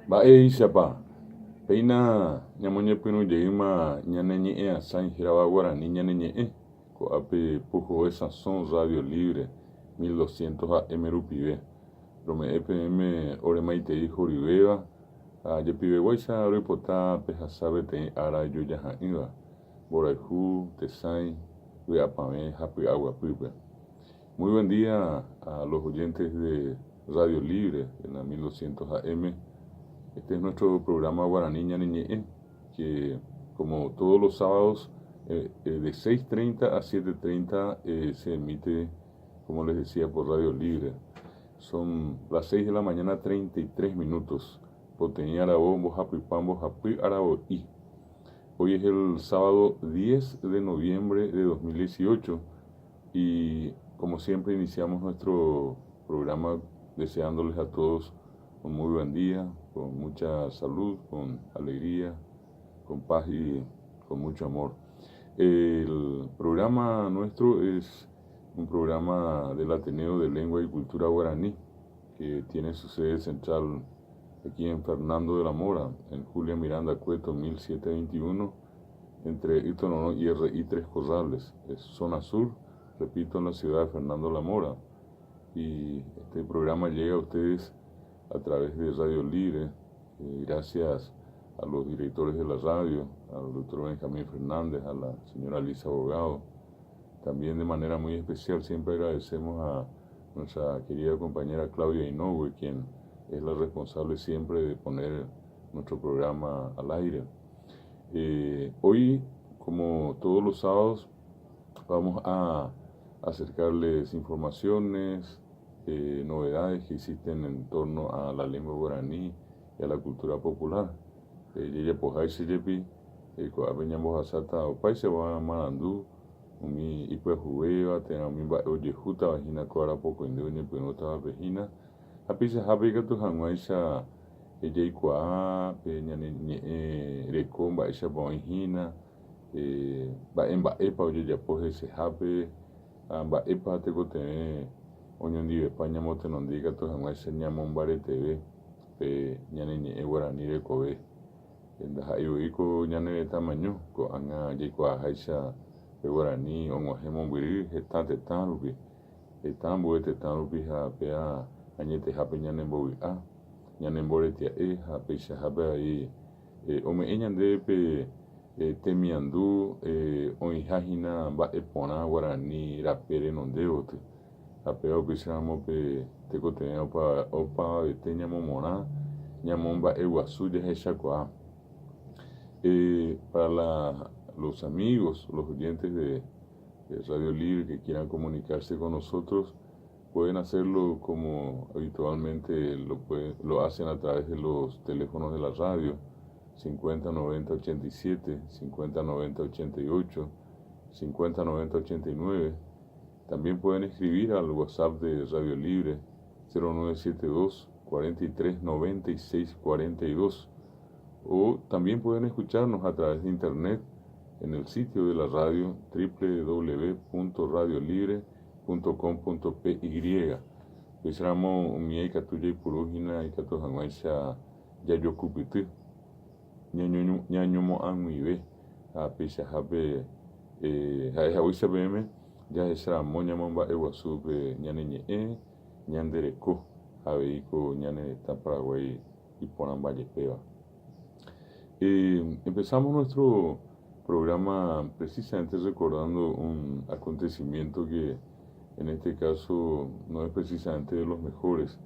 Mba'éichapa, peina ñamoñepyrũjeýma ñane ñe'ẽ asã híravagua Guarani ñane ñe'ẽ ko'ápe Pujoe Sazón Radio Libre 1200 AM rupive rome'ẽ peẽme oremaitei horivéva ha jepiveguáicha roipota pehasa peteĩ ára jojaha'ỹva mborayhu, tesãi, vy'apavẽ ha py'aguapýpe. Muy buen día a los oyentes de Radio Libre en la 1200 AM. Este es nuestro programa Guaraní Ñane Ñe'ẽ, que como todos los sábados de 6:30 a 7:30 se emite, como les decía, por Radio Libre. Son las 6 de la mañana, 33 minutos. Poteñi Arabo, Bojapipam, Bojapy, Arabo I. Hoy es el sábado 10 de noviembre de 2018 y como siempre iniciamos nuestro programa deseándoles a todos un muy buen día, con mucha salud, con alegría, con paz y con mucho amor. El programa nuestro es un programa del Ateneo de Lengua y Cultura Guaraní, que tiene su sede central aquí en Fernando de la Mora, en Julia Miranda Cueto 1721, entre Itonono y RI Tres Corrales. Es zona sur, repito, en la ciudad de Fernando de la Mora. Y este programa llega a ustedes a través de Radio Libre, gracias a los directores de la radio, al doctor Benjamín Fernández, a la señora Lisa Abogado. También de manera muy especial siempre agradecemos a nuestra querida compañera Claudia Inoue, quien es la responsable siempre de poner nuestro programa al aire. Hoy, como todos los sábados, vamos a acercarles informaciones, novedades que existen en torno a la lengua guaraní y a la cultura popular. Yeye Pojai Seyepi, Coapeñamos Asata Opaise va Marandú, Umi Ipue Jueva, Tenami Oyejuta, Vagina Coara Poco Indeña, Penota Vejina, Apisa Habiga tu Hanguaisa, Ejeikua, Peña Recomba, Isha Boingina, Baemba Epa, Oyeyapoje Sejape, Amba Epa Tecote. Oñondi España Motenondiga to Hanguaisa Ñamon Bare TV, Ñane Ñe'ẽ Guarani Rekove. Ndaha'ãiviko ñane retãmañu ko anga jaikuaaháicha pe Guarani og̃uahẽmombyry heta tetã rupi, heta ambue tetã rupi ha pea añetehápe ñanembovy'a, ñanemboretia'e ha peichahápe avei ome'ẽ ñande pe temiandu oĩhahína mba'e porã Guarani rape renondévoty. Apea upicharamo pe tekotevẽ opavavete ñamomorã ñamomba'e guasu jahechakuaa. Para los amigos, los oyentes de Radio Libre que quieran comunicarse con nosotros, pueden hacerlo como habitualmente lo hacen a través de los teléfonos de la radio, 509087, 509088, 509089. También pueden escribir al WhatsApp de Radio Libre 0972 43 96 42. O también pueden escucharnos a través de internet en el sitio de la radio www.radiolibre.com.py. Pisramo umie katuya purugina y katohanguaisha yayokupity ñañomo anguive a pichahape haehaguicha peme jahecharamo ñamomba'e guasúpe ñane ñe'ẽ ñandereko aveiko ñane ta Paraguay iporãmbajepéva. Empezamos nuestro programa precisamente recordando un acontecimiento que en este caso no es precisamente de los mejores,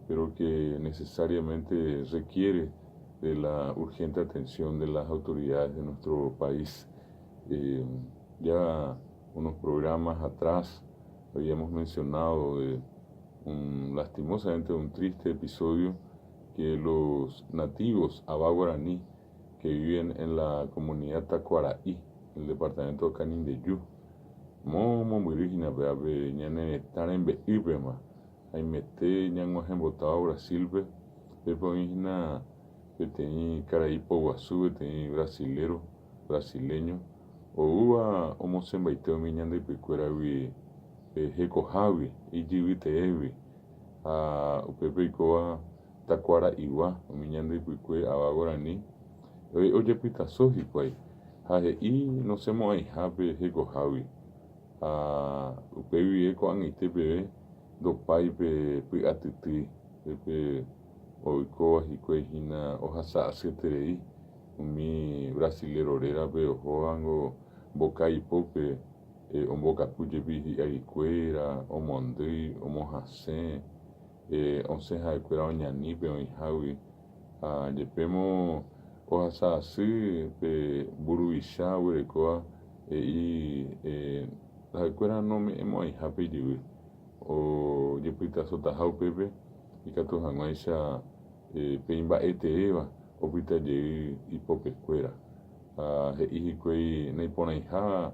pero que necesariamente requiere de la urgente atención de las autoridades de nuestro país. Ya unos programas atrás habíamos mencionado de lastimosamente un triste episodio que los nativos aba guaraní que viven en la comunidad Tacuaraí, en el departamento de Canindeyú, momo muirigina beabe ñane tarembe ibema, aimete ñanguajen botado Brasil be, pepoigina petei Caraípo Guazú, petei brasileño, o uva homosembaiteo miñande picuera vi hekohavi, ijiviteevi, a upepe ikoa tacuara igua, miñande cuicue aba guarani, oye pita soji cuay, jaje y no se mo jape heco javi, a upevi eco angite pe do pai pe atiti, pe oiko hicue hina ojasa aseterei, mi brasilero rera pe ojoango boca y pope, boca puye bihi aricuera, o mondri, o mojase, once jacuera oñani pe oijawi, a yepemo ojasa así pe buruisha huerecoa, jacuera no me hemos oijape yiwi, o yepita sota jau pepe, y cato janguaisha, pe imba eva, o pita yewi y pope cuera. Hijicue Neiponaija,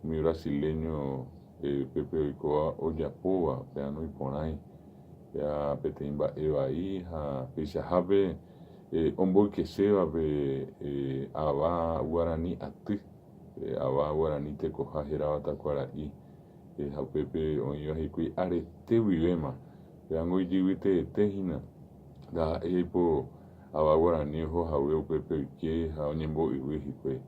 mi brasileño Pepe Oikoa Oyapoa, Peano Iponai, Pea Peteimba Eva Hija, Pechajabe, Omboy que seba, Aba Guarani Ati, Aba Guarani Tecoja Jeraba Tacuaraí, Pepe Oñohicui Arete Vivema, Peango Yiwite Tejina, da Epo. Aba guarani ho jaweo pepe que jaoñembo y huijicue.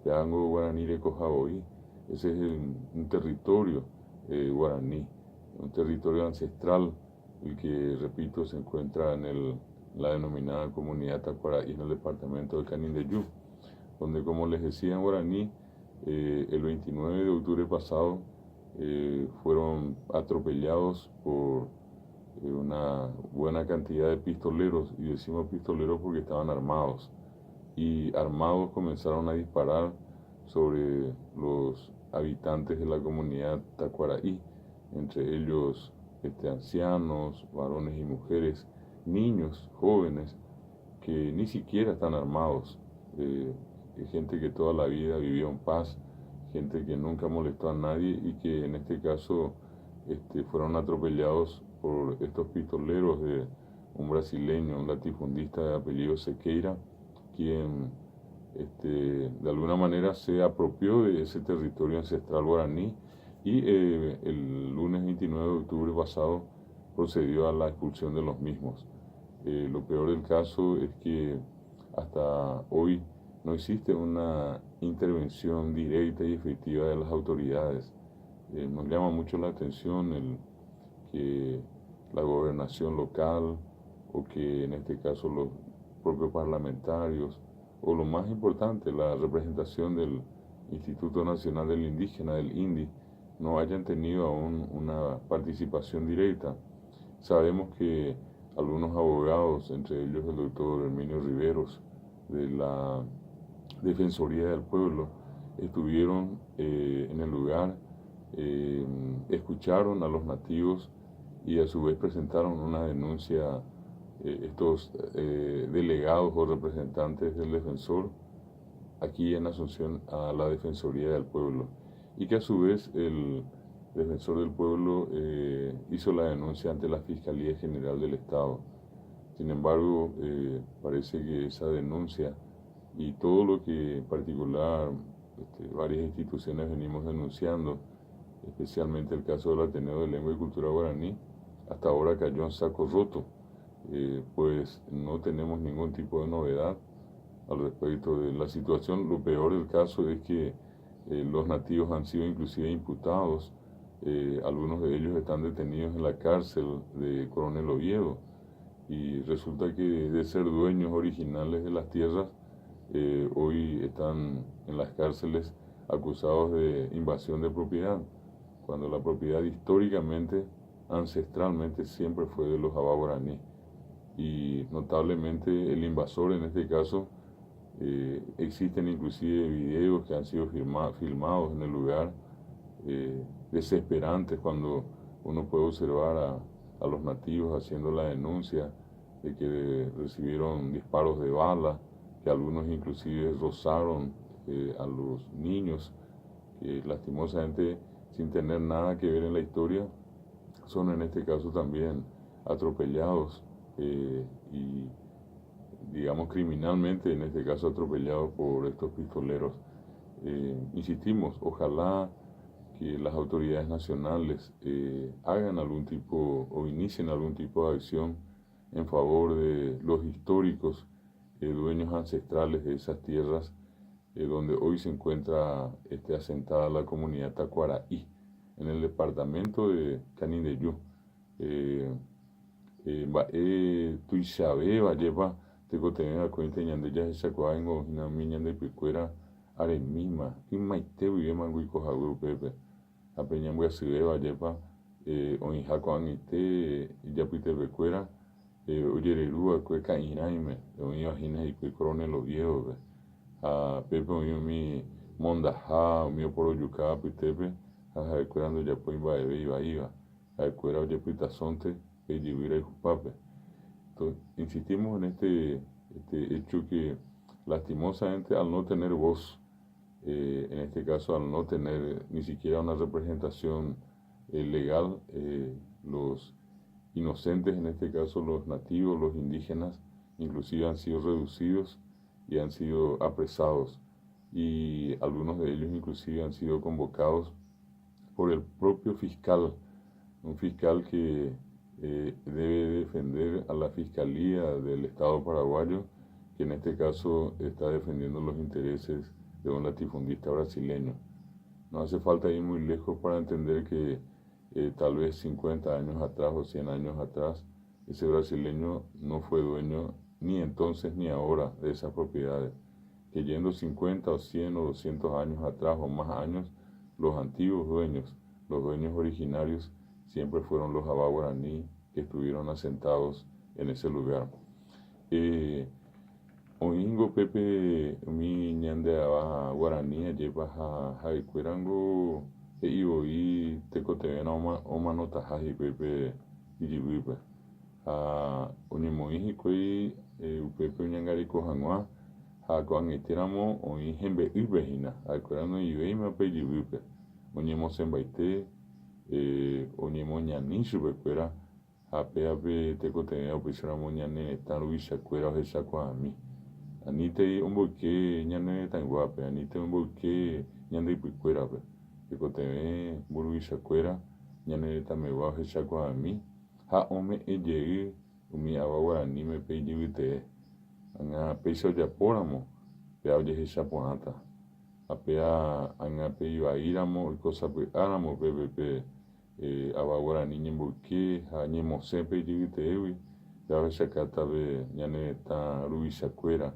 Peango guaraní de hoy. Ese es un territorio guaraní, un territorio ancestral, el que, repito, se encuentra en la denominada comunidad Tacuaraí, en el departamento de Canindeyú, donde, como les decía en guaraní, el 29 de octubre pasado fueron atropellados por una buena cantidad de pistoleros, y decimos pistoleros porque estaban armados, y armados comenzaron a disparar sobre los habitantes de la comunidad Tacuaraí, entre ellos ancianos, varones y mujeres, niños, jóvenes, que ni siquiera están armados, gente que toda la vida vivió en paz, gente que nunca molestó a nadie y que en este caso fueron atropellados por estos pistoleros de un brasileño, un latifundista de apellido Sequeira, quien de alguna manera se apropió de ese territorio ancestral guaraní y el lunes 29 de octubre pasado procedió a la expulsión de los mismos. Lo peor del caso es que hasta hoy no existe una intervención directa y efectiva de las autoridades. Nos llama mucho la atención que la gobernación local, o que en este caso los propios parlamentarios, o lo más importante, la representación del Instituto Nacional del Indígena, del INDI, no hayan tenido aún una participación directa. Sabemos que algunos abogados, entre ellos el doctor Herminio Riveros, de la Defensoría del Pueblo, estuvieron en el lugar, escucharon a los nativos y a su vez presentaron una denuncia estos delegados o representantes del defensor aquí en Asunción a la Defensoría del Pueblo, y que a su vez el defensor del pueblo hizo la denuncia ante la Fiscalía General del Estado. Sin embargo, parece que esa denuncia y todo lo que en particular varias instituciones venimos denunciando, especialmente el caso del Ateneo de Lengua y Cultura Guaraní, hasta ahora cayó en saco roto, pues no tenemos ningún tipo de novedad al respecto de la situación. Lo peor del caso es que los nativos han sido inclusive imputados, algunos de ellos están detenidos en la cárcel de Coronel Oviedo, y resulta que de ser dueños originales de las tierras, hoy están en las cárceles acusados de invasión de propiedad, cuando la propiedad históricamente, ancestralmente, siempre fue de los Aba guaraní. Y notablemente el invasor, en este caso, existen inclusive videos que han sido filmados en el lugar, desesperantes, cuando uno puede observar a los nativos haciendo la denuncia de que recibieron disparos de bala, que algunos inclusive rozaron a los niños, que lastimosamente, sin tener nada que ver en la historia, son en este caso también atropellados y, digamos, criminalmente, en este caso atropellados por estos pistoleros. Insistimos, ojalá que las autoridades nacionales hagan algún tipo o inicien algún tipo de acción en favor de los históricos dueños ancestrales de esas tierras donde hoy se encuentra asentada la comunidad Tacuaraí, en el departamento de Canindeyú. Tuixabe, Vallepa, Tecotenga, Cuenta, Ñandeya, Chacuaengo, Jinami, Ñande Picuera, Aremima, Imaite, Vivema, Guico, Jagu, Pepe, Apeñambu, Asibe, Vallepa, Oinjaco, Anite, Yapite, Pecuera, Oyereru, Cueca, Inaime, Oinjajines y Cuecorone, los viejos, a Pepe, mi Mondaja, mi Oporoyuca, Pitepe, a Jacuerando, Yapo, Ibaebe, Iba, a Cuera, Oyepita, Sonte, Pellivira y Jupape. Entonces, insistimos en este hecho que lastimosamente al no tener voz, en este caso al no tener ni siquiera una representación legal, los inocentes, en este caso los nativos, los indígenas, inclusive han sido reducidos y han sido apresados, y algunos de ellos inclusive han sido convocados por el propio fiscal, un fiscal que debe defender a la Fiscalía del Estado paraguayo, que en este caso está defendiendo los intereses de un latifundista brasileño. No hace falta ir muy lejos para entender que tal vez 50 años atrás o 100 años atrás, ese brasileño no fue dueño ni entonces ni ahora de esas propiedades. Que yendo 50 o 100 o 200 años atrás o más años, los antiguos dueños, los dueños originarios, siempre fueron los Abá guaraní que estuvieron asentados en ese lugar. Oingo Pepe mi ñande Abá guaraní lleva a Jaicuerango e Iboí Tecotevena Oma Notajaji Pepe Iribipe. A Oñemoiji Cuey Pepe Ñangarico Janua a Coangeteramo Oinjembe Ibejina, Jaicuerano Ibeima Peyiribipe. Oñemo Sembaite, Oñemo Ñanishu Pecuera, Ape Tecotenea Opisera Moñane, Taruisha Cuera o Hechacuami. Anite un boque ñane tanguape, anite un boque ñande Picuera, Tecotenea, Buruisha Cuera, ñane Tamegua Hechacuami. Ha ome eye umi Abá guaraní me peyibite. Anga Peisho Yapóramo, Peaye Hechaponata. Apea Angape Ibaíramo, y cosa pues Áramo, Pepe. Abá guaraní ñemboque, a ñemosepe yivitewi, ya chacata be ñane ta ruisha cuera,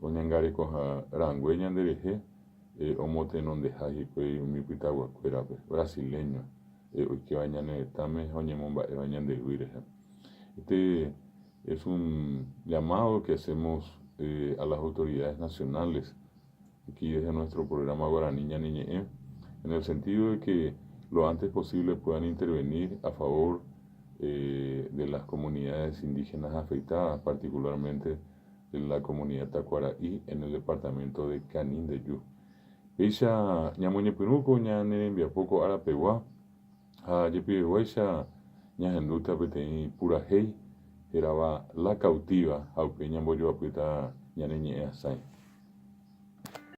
o ñangare coja rangüe ñandereje, omote non dejaji pues mi pitagua cuera brasileño, hoy que bañane tame, o ñemomba ñandehuire. Este es un llamado que hacemos a las autoridades nacionales, aquí desde nuestro programa Guaraní Ñaniñe, en el sentido de que lo antes posible puedan intervenir a favor de las comunidades indígenas afectadas, particularmente de la comunidad Tacuaraí en el departamento de Canindeyú. Ella ñamoñepinuco ñane poco arapeguá, a yepihuecha ñajenduta petei purajei, era la cautiva, aunque ñamboyo apita ñaneñe asai.